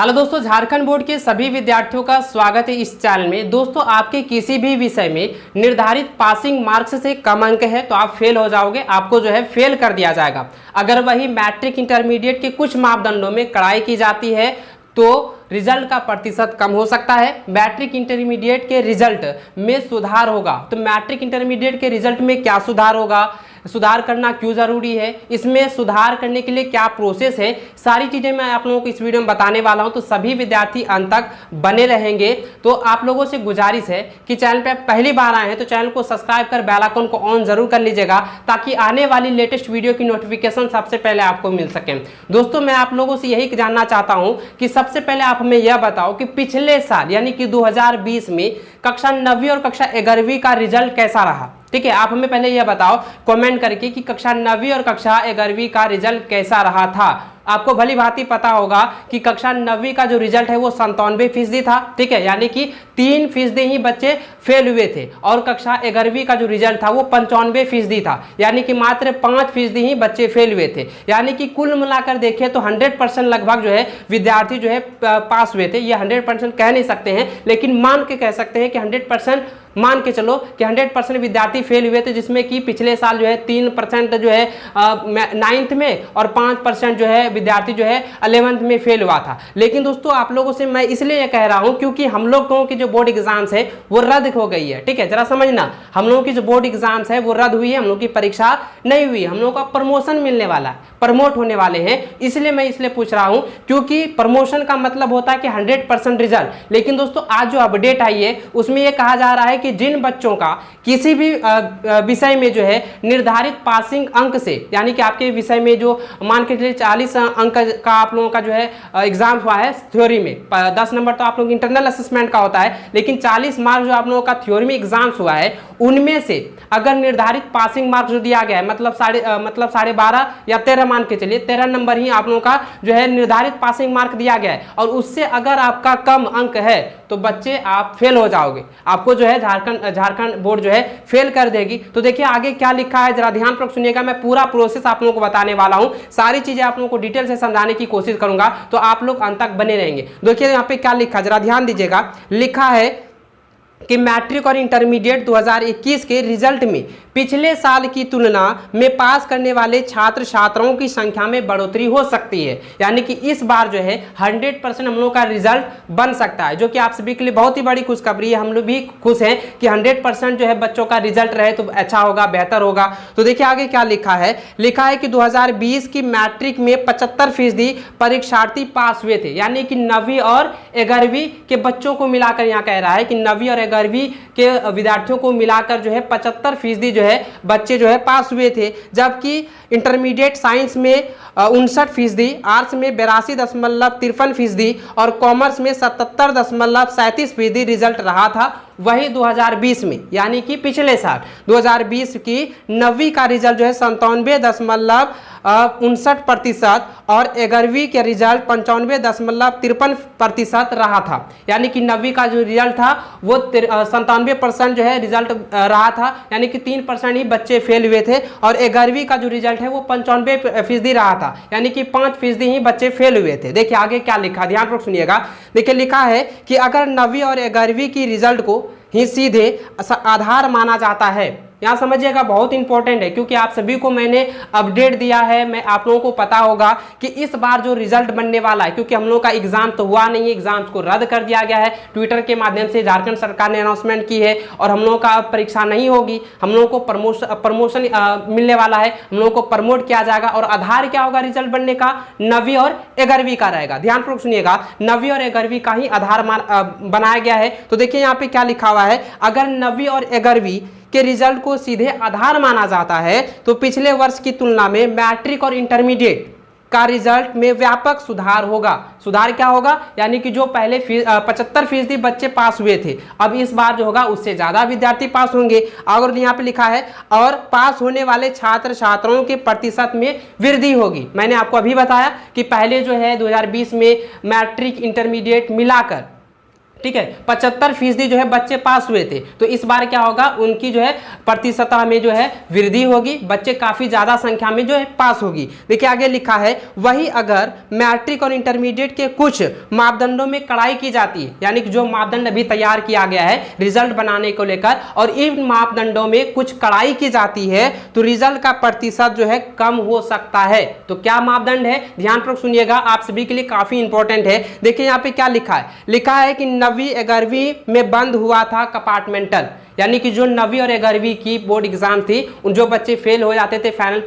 Hello दोस्तों, Jharkhand board के सभी विद्यार्थियों का स्वागत है इस चैनल में। दोस्तों, आपके किसी भी विषय में निर्धारित पासिंग मार्क्स से कम अंक है तो आप फेल हो जाओगे, आपको जो है फेल कर दिया जाएगा। अगर वही मैट्रिक इंटरमीडिएट के कुछ मापदंडों में कड़ाई की जाती है तो रिजल्ट का प्रतिशत कम हो सकता है। मैट्रिक इंटरमीडिएट के रिजल्ट में सुधार होगा। तो मैट्रिक इंटरमीडिएट के रिजल्ट में क्या सुधार होगा, सुधार करना क्यों जरूरी है, इसमें सुधार करने के लिए क्या प्रोसेस है, सारी चीजें मैं आप लोगों को इस वीडियो में बताने वाला हूं। तो सभी विद्यार्थी अंत तक बने रहेंगे। तो आप लोगों से गुजारिश है कि चैनल पे पहली बार आए हैं तो चैनल को सब्सक्राइब कर बेल आइकन को ऑन जरूर कर लीजिएगा, ताकि आने वाली लेटेस्ट वीडियो की नोटिफिकेशन सबसे पहले आपको मिल सके। दोस्तों, मैं आप लोगों से यही जानना चाहता हूं कि सबसे पहले आप हमें यह बताओ कि पिछले साल यानी कि 2020 में कक्षा 9वीं और कक्षा 11वीं का रिजल्ट कैसा रहा। ठीक है, आप हमें पहले यह बताओ कमेंट करके कि कक्षा 9वीं और कक्षा 11वीं का रिजल्ट कैसा रहा था। आपको भली भांति पता होगा कि कक्षा 9वीं का जो रिजल्ट है वो 97% था। ठीक है, यानी कि 3% ही बच्चे फेल हुए थे, और कक्षा 11वीं का जो रिजल्ट था वो 95% था, यानी कि मात्र 5% ही बच्चे फेल हुए थे। यानी कि कुल मिलाकर देखें तो 100% लगभग जो है विद्यार्थी जो है पास हुए थे। ये 100% कह नहीं सकते हैं, लेकिन मान के कह सकते हैं कि 100% मान के चलो कि 100% विद्यार्थी फेल हुए थे, जिसमें कि पिछले साल जो है 3% जो है 9th में और 5% जो है विद्यार्थी जो है 11th में फेल हुआ था। लेकिन दोस्तों, आप लोगों से मैं इसलिए कह रहा हूं क्योंकि हम लोगों की जो बोर्ड एग्जाम्स है वो रद्द हो गई है। ठीक है, जरा समझना, हम लोगों की जो बोर्ड एग्जाम्स है वो रद्द हुई है, हम लोग की परीक्षा नहीं हुई। हम लोगों का प्रमोशन मिलने वाला है, प्रमोट होने वाले हैं। इसलिए मैं इसलिए पूछ रहा हूं क्योंकि प्रमोशन का मतलब होता है कि 100% रिजल्ट। लेकिन दोस्तों, आज जो अपडेट आई है उसमें यह कहा जा रहा है कि जिन बच्चों का किसी भी विषय में जो है निर्धारित पासिंग अंक से, यानी कि आपके विषय में जो मान के चलिए 40 अंक का आप लोगों का जो है एग्जाम हुआ है थ्योरी में, 10 नंबर तो आप लोग इंटरनल असेसमेंट का होता है, लेकिन 40 मार्क्स जो आप लोगों का थ्योरी में एग्जाम्स हुआ है उनमें से अगर निर्धारित पासिंग मार्क्स जो दिया गया है मतलब 12.5 या 13 मान के चलिए 13 नंबर ही आप लोगों का जो है निर्धारित पासिंग मार्क दिया गया है, और उससे अगर आपका कम अंक है तो बच्चे आप फेल हो जाओगे। आपको जो है झारखंड बोर्ड जो है फेल कर देगी। तो देखिए आगे क्या लिखा है, जरा ध्यानपूर्वक सुनिएगा। मैं पूरा प्रोसेस आप लोगों को बताने वाला हूं, सारी चीजें आप लोगों को डिटेल से समझाने की कोशिश करूंगा, तो आप लोग अंत तक बने रहेंगे। देखिए यहाँ पे क्या लिखा, जरा ध्यान दीजिएगा। लिखा है कि मैट्रिक और इंटरमीडिएट 2021 के रिजल्ट में पिछले साल की तुलना में पास करने वाले छात्र छात्राओं की संख्या में बढ़ोतरी हो सकती है। यानी कि इस बार जो है 100% हम लोग का रिजल्ट बन सकता है, जो कि आप सभी के लिए बहुत ही बड़ी खुशखबरी है। हम लोग भी खुश हैं कि 100% जो है बच्चों का रिजल्ट रहे तो अच्छा होगा, बेहतर होगा। तो देखिए आगे क्या लिखा है। लिखा है कि 2020 की मैट्रिक में 75% परीक्षार्थी पास हुए थे, यानी कि 9वीं और 11वीं के बच्चों को मिलाकर यहाँ कह रहा है कि 9वीं और 11वीं के विद्यार्थियों को मिलाकर जो है 75% जो है बच्चे जो है पास हुए थे। जबकि इंटरमीडिएट साइंस में 59%, आर्ट्स में 82.53% और कॉमर्स में 77.37% रिजल्ट रहा था। वही 2020 में, यानी कि पिछले साल 2020 की 9वीं का रिजल्ट जो है 97.59% और 11वीं के रिजल्ट 95.53% रहा था। यानी कि 9वीं का जो रिजल्ट था वो 97% जो है रिजल्ट रहा था, यानी कि 3% ही बच्चे फेल हुए थे, और 11वीं का जो रिजल्ट है वो 95% रहा था, यानी कि 5% ही बच्चे फेल हुए थे। देखिए आगे क्या लिखा, ध्यानपूर्वक सुनिएगा। देखिए लिखा है कि अगर 9वीं और 11वीं की रिजल्ट को ही सीधे आधार माना जाता है, यहाँ समझिएगा बहुत इंपॉर्टेंट है, क्योंकि आप सभी को मैंने अपडेट दिया है। मैं आप लोगों को पता होगा कि इस बार जो रिजल्ट बनने वाला है, क्योंकि हम लोगों का एग्जाम तो हुआ नहीं है, एग्जाम्स को रद्द कर दिया गया है। ट्विटर के माध्यम से झारखंड सरकार ने अनाउंसमेंट की है, और हम लोगों का परीक्षा नहीं होगी। हम लोगों को प्रमोशन मिलने वाला है, हम लोगों को प्रमोट किया जाएगा, और आधार क्या होगा रिजल्ट बनने का, 9वीं और 11वीं का रहेगा। ध्यानपूर्वक सुनिएगा, 9वीं और 11वीं का ही आधार बनाया गया है। तो देखिए यहाँ पे क्या लिखा हुआ है, अगर 9वीं और 11वीं के रिजल्ट को सीधे आधार माना जाता है तो पिछले वर्ष की तुलना में मैट्रिक और इंटरमीडिएट का रिजल्ट में व्यापक सुधार होगा। सुधार क्या होगा, यानी कि जो पहले 75% बच्चे पास हुए थे, अब इस बार जो होगा उससे ज्यादा विद्यार्थी पास होंगे। और यहाँ पे लिखा है और पास होने वाले छात्र छात्राओं के प्रतिशत में वृद्धि होगी। मैंने आपको अभी बताया कि पहले जो है 2020 में मैट्रिक इंटरमीडिएट मिलाकर ठीक है, 75% जो है बच्चे पास हुए थे। तो इस बार क्या होगा, उनकी जो है प्रतिशतता में जो है वृद्धि होगी, बच्चे काफी ज्यादा संख्या में जो है पास होगी। देखिए आगे लिखा है, वही अगर मैट्रिक और इंटरमीडिएट के कुछ मापदंडों में कड़ाई की जाती है, यानी कि जो मापदंड अभी तैयार किया गया है रिजल्ट बनाने को लेकर, और इन मापदंडों में कुछ कड़ाई की जाती है तो रिजल्ट का प्रतिशत जो है कम हो सकता है। तो क्या मापदंड है, ध्यानपूर्वक सुनिएगा, आप सभी के लिए काफी इंपॉर्टेंट है। देखिए यहाँ पे क्या लिखा है, लिखा है कि 9वीं 11वीं में बंद हुआ था कंपार्टमेंटल, यानी कि जो 9वीं और 11वीं की बोर्ड एग्जाम थी, उन जो बच्चे फेल हो जाते थे फाइनल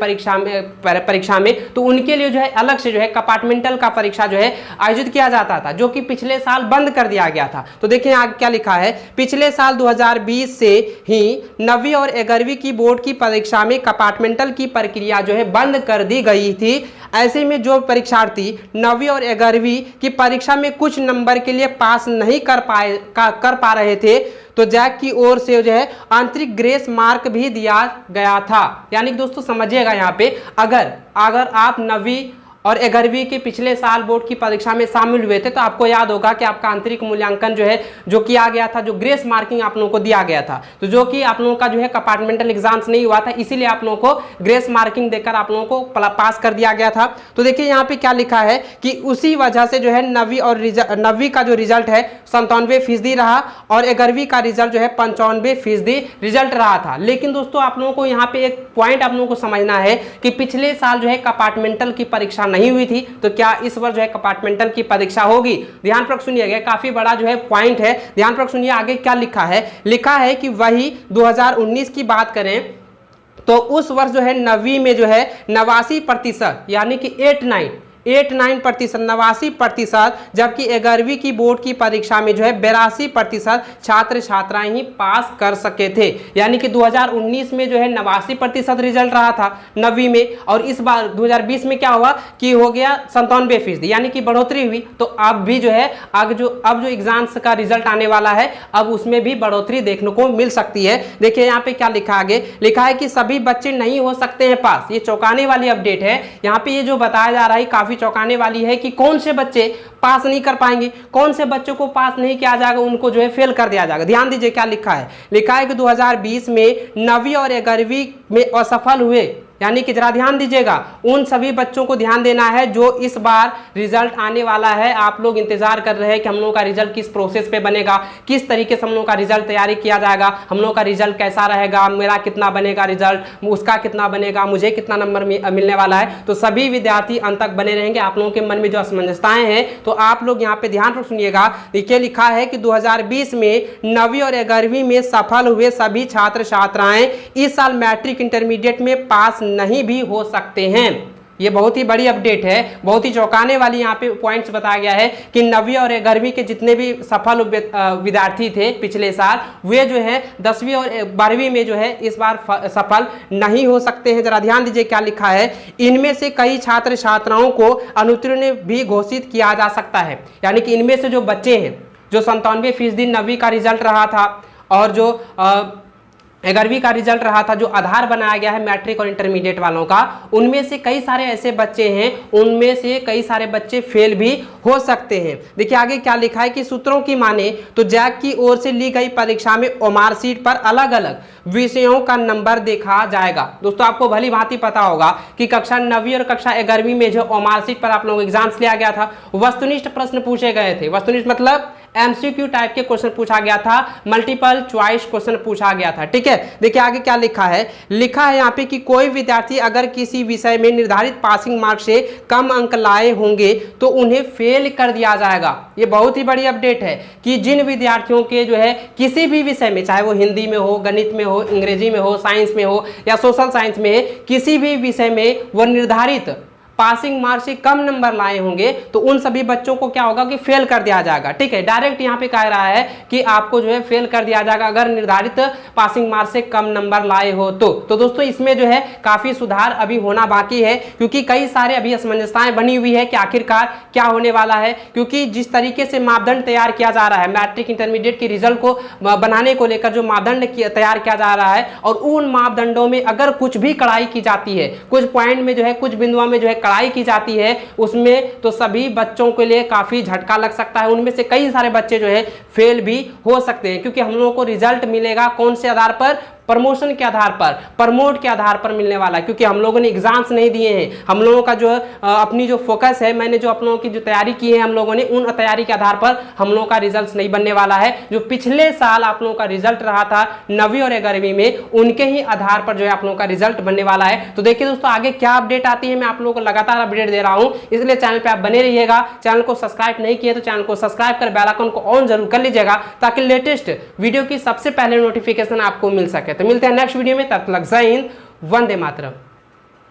परीक्षा में तो उनके लिए जो है अलग से जो है कंपार्टमेंटल का परीक्षा जो है आयोजित किया जाता था, जो कि पिछले साल बंद कर दिया गया था। तो देखिए आगे क्या लिखा है, पिछले साल 2020 से ही 9वीं और 11वीं की बोर्ड की परीक्षा में कंपार्टमेंटल की प्रक्रिया जो है बंद कर दी गई थी। ऐसे में जो परीक्षार्थी 9वीं और 11वीं की परीक्षा में कुछ नंबर के लिए पास नहीं कर पा रहे थे तो जैक की ओर से जो है आंतरिक ग्रेस मार्क भी दिया गया था। यानी कि दोस्तों समझिएगा, यहाँ पे अगर आप 9वीं और 11वीं के पिछले साल बोर्ड की परीक्षा में शामिल हुए थे तो आपको याद होगा कि आपका आंतरिक मूल्यांकन जो है जो किया गया था, जो ग्रेस मार्किंग आप लोगों को दिया गया था, तो जो कि आप लोगों का जो है कंपार्टमेंटल एग्जाम्स नहीं हुआ था, इसीलिए आप लोगों को ग्रेस मार्किंग देकर आप लोगों को पास कर दिया गया था। तो देखिए यहाँ पे क्या लिखा है कि उसी वजह से जो है 9वीं का जो रिजल्ट है 97% रहा और 11वीं का रिजल्ट जो है 95% रिजल्ट रहा था। लेकिन दोस्तों आप लोगों को यहाँ पे एक पॉइंट आप लोगों को समझना है कि पिछले साल जो है कंपार्टमेंटल की परीक्षा नहीं हुई थी, तो क्या इस वर्ष जो है कंपार्टमेंटल की परीक्षा होगी। ध्यानपूर्वक सुनिएगा, काफी बड़ा जो है पॉइंट है, ध्यानपूर्वक सुनिए आगे क्या लिखा है। लिखा है कि वही 2019 की बात करें तो उस वर्ष जो है 9वीं में जो है 89% यानी कि 89%, जबकि 11वीं की बोर्ड की परीक्षा में जो है 82% छात्र छात्राएं ही पास कर सके थे। यानी कि 2019 में जो है 89% रिजल्ट रहा था 9वीं में, और इस बार 2020 में क्या हुआ कि हो गया 97%, यानी कि बढ़ोतरी हुई। तो अब भी जो है अब जो एग्जाम्स का रिजल्ट आने वाला है अब उसमें भी बढ़ोतरी देखने को मिल सकती है। देखिए यहाँ पे क्या लिखा, आगे लिखा है कि सभी बच्चे नहीं हो सकते हैं पास। ये चौंकाने वाली अपडेट है, यहाँ पे ये जो बताया जा रहा है काफी चौंकाने वाली है कि कौन से बच्चे पास नहीं कर पाएंगे, कौन से बच्चों को पास नहीं किया जाएगा, उनको जो है फेल कर दिया जाएगा। ध्यान दीजिए क्या लिखा है, लिखा है कि 2020 में 9वीं और 11वीं में असफल हुए, यानी कि जरा ध्यान दीजिएगा, उन सभी बच्चों को ध्यान देना है जो इस बार रिजल्ट आने वाला है। आप लोग इंतजार कर रहे हैं कि हम लोगों का रिजल्ट किस प्रोसेस पे बनेगा, किस तरीके से हम लोगों का रिजल्ट तैयारी किया जाएगा, हम लोगों का रिजल्ट कैसा रहेगा, मेरा कितना बनेगा रिजल्ट, उसका कितना बनेगा, मुझे कितना नंबर मिलने वाला है। तो सभी विद्यार्थी अंत तक बने रहेंगे। आप लोगों के मन में जो असमंजसताएं हैं तो आप लोग यहाँ पे ध्यान से सुनिएगा। देखिए लिखा है कि 2020 में 9वीं और 11वीं में सफल हुए सभी छात्र छात्राएं इस साल मैट्रिक इंटरमीडिएट में पास नहीं भी हो सकते हैं। ये बहुत ही बड़ी अपडेट है, बहुत ही चौंकाने वाली यहाँ पे पॉइंट्स बताया गया है कि 9वीं और 11वीं के जितने भी सफल विद्यार्थी थे पिछले साल, वे जो है 10वीं और 12वीं में जो है इस बार सफल नहीं हो सकते हैं। जरा ध्यान दीजिए क्या लिखा है, इनमें से कई छात्र छात्राओं को अनुत्तीर्ण भी घोषित किया जा सकता है। यानी कि इनमें से जो बच्चे हैं जो 97% 9वीं का रिजल्ट रहा था और जो 11वीं का रिजल्ट रहा था, जो आधार बनाया गया है मैट्रिक और इंटरमीडिएट वालों का, उनमें से कई सारे ऐसे बच्चे हैं, उनमें से कई सारे बच्चे फेल भी हो सकते हैं। देखिए आगे क्या लिखा है कि सूत्रों की माने तो जैक की ओर से ली गई परीक्षा में ओमार सीट पर अलग अलग विषयों का नंबर देखा जाएगा। दोस्तों आपको भली भांति पता होगा कि कक्षा 9वीं और कक्षा 11वीं में जो ओमार सीट पर आप लोगों को एग्जाम्स लिया गया था, वस्तुनिष्ठ प्रश्न पूछे गए थे। वस्तुनिष्ठ मतलब MCQ टाइप के क्वेश्चन पूछा गया था, मल्टीपल चॉइस क्वेश्चन पूछा गया था। ठीक है, देखिए आगे क्या लिखा है, लिखा है यहाँ पे कि कोई विद्यार्थी अगर किसी विषय में निर्धारित पासिंग मार्क से कम अंक लाए होंगे तो उन्हें फेल कर दिया जाएगा। ये बहुत ही बड़ी अपडेट है कि जिन विद्यार्थियों के जो है किसी भी विषय में, चाहे वो हिंदी में हो, गणित में हो, अंग्रेजी में हो, साइंस में हो या सोशल साइंस में, किसी भी विषय में वो निर्धारित पासिंग मार्क्स से कम नंबर लाए होंगे तो उन सभी बच्चों को क्या होगा कि फेल कर दिया जाएगा। ठीक है, डायरेक्ट यहाँ पे कह रहा है कि आपको जो है फेल कर दिया जाएगा अगर निर्धारित पासिंग मार्क्स से कम नंबर लाए हो तो दोस्तों इसमें जो है काफी सुधार अभी होना बाकी है, क्योंकि कई सारे अभी असमंजसताएं बनी हुई है कि आखिरकार क्या होने वाला है। क्योंकि जिस तरीके से मापदंड तैयार किया जा रहा है, मैट्रिक इंटरमीडिएट की रिजल्ट को बनाने को लेकर जो मापदंड तैयार किया जा रहा है, और उन मापदंडों में अगर कुछ भी कड़ाई की जाती है, कुछ पॉइंट में जो है, कुछ बिंदुओं में जो है कड़ाई की जाती है उसमें तो सभी बच्चों के लिए काफ़ी झटका लग सकता है। उनमें से कई सारे बच्चे जो है फेल भी हो सकते हैं, क्योंकि हम लोगों को रिजल्ट मिलेगा कौन से आधार पर, प्रमोशन के आधार पर, प्रमोट के आधार पर मिलने वाला है, क्योंकि हम लोगों ने एग्जाम्स नहीं दिए हैं। हम लोगों का जो अपनी जो फोकस है, मैंने जो आप लोगों की जो तैयारी की है हम लोगों ने, उन तैयारी के आधार पर हम लोगों का रिजल्ट नहीं बनने वाला है। जो पिछले साल आप लोगों का रिजल्ट रहा था 9वीं और 11वीं में, उनके ही आधार पर जो है आप लोगों का रिजल्ट बनने वाला है। तो देखिए दोस्तों आगे क्या अपडेट आती है, मैं आप लोगों को लगातार अपडेट दे रहा हूं, इसलिए चैनल पर आप बने रहिएगा। चैनल को सब्सक्राइब नहीं किए तो चैनल को सब्सक्राइब कर बेल आइकन को ऑन जरूर कर लीजिएगा, ताकि लेटेस्ट वीडियो की सबसे पहले नोटिफिकेशन आपको मिल सके। तो मिलते हैं नेक्स्ट वीडियो में, तब तक जय हिंद, वंदे मातरम।